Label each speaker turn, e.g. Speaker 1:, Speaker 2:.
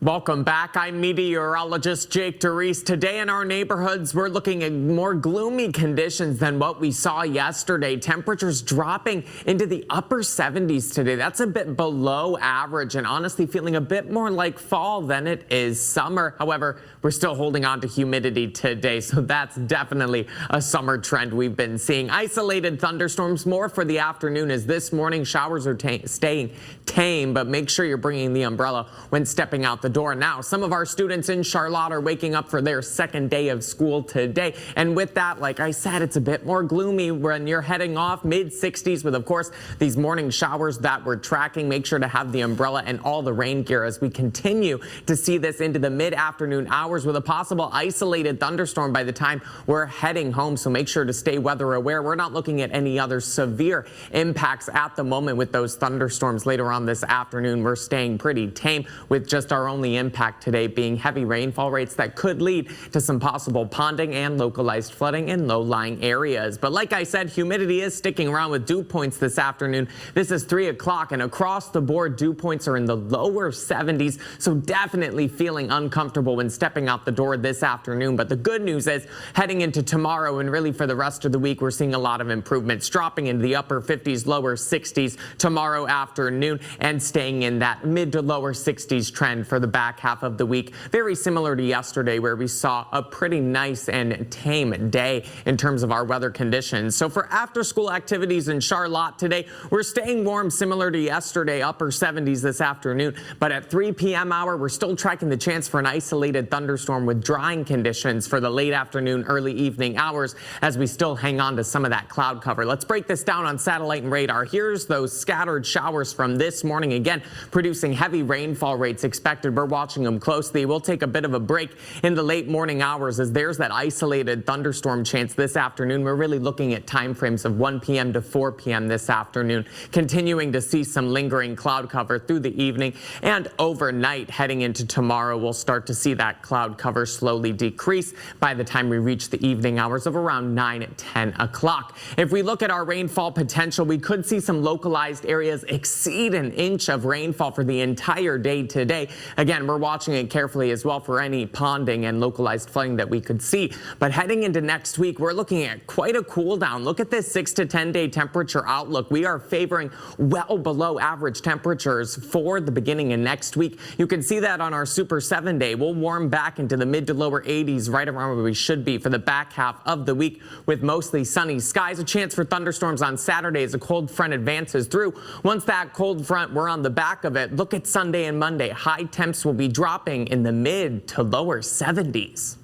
Speaker 1: Welcome back. I'm meteorologist Jake DeReese. Today in our neighborhoods, we're looking at more gloomy conditions than what we saw yesterday. Temperatures dropping into the upper 70s today. That's a bit below average and honestly feeling a bit more like fall than it is summer. However, we're still holding on to humidity today, so that's definitely a summer trend we've been seeing. Isolated thunderstorms more for the afternoon as this morning showers are staying tame, but make sure you're bringing the umbrella when stepping out the door. Now, some of our students in Charlotte are waking up for their second day of school today. And with that, like I said, it's a bit more gloomy when you're heading off. Mid-60s with, of course, these morning showers that we're tracking. Make sure to have the umbrella and all the rain gear as we continue to see this into the mid-afternoon hours with a possible isolated thunderstorm by the time we're heading home. So make sure to stay weather aware. We're not looking at any other severe impacts at the moment with those thunderstorms later on this afternoon. We're staying pretty tame with just our only impact today being heavy rainfall rates that could lead to some possible ponding and localized flooding in low-lying areas. But like I said, humidity is sticking around with dew points this afternoon. This is 3 o'clock and across the board dew points are in the lower 70s, so definitely feeling uncomfortable when stepping out the door this afternoon. But the good news is heading into tomorrow and really for the rest of the week, we're seeing a lot of improvements, dropping into the upper 50s, lower 60s tomorrow afternoon and staying in that mid to lower 60s trend for the back half of the week. Very similar to yesterday where we saw a pretty nice and tame day in terms of our weather conditions. So for after school activities in Charlotte today, we're staying warm similar to yesterday, upper 70s this afternoon. But at 3 p.m. hour, we're still tracking the chance for an isolated thunderstorm with drying conditions for the late afternoon, early evening hours as we still hang on to some of that cloud cover. Let's break this down on satellite and radar. Here's those scattered showers from this morning, again, producing heavy rainfall rates expected. We're watching them closely. We'll take a bit of a break in the late morning hours as there's that isolated thunderstorm chance this afternoon. We're really looking at time frames of 1 p.m. to 4 p.m. this afternoon, continuing to see some lingering cloud cover through the evening and overnight. Heading into tomorrow, we'll start to see that cloud cover slowly decrease by the time we reach the evening hours of around 9 at 10 o'clock. If we look at our rainfall potential, we could see some localized areas exceed an inch of rainfall for the entire day today. Again, we're watching it carefully as well for any ponding and localized flooding that we could see. But heading into next week, we're looking at quite a cool down. Look at this 6 to 10 day temperature outlook. We are favoring well below average temperatures for the beginning of next week. You can see that on our Super 7 day. We'll warm back into the mid to lower 80s, right around where we should be for the back half of the week with mostly sunny skies. A chance for thunderstorms on Saturday as a cold front advances through. Once that cold front, we're on the back of it. Look at Sunday and Monday. High temps will be dropping in the mid to lower 70s.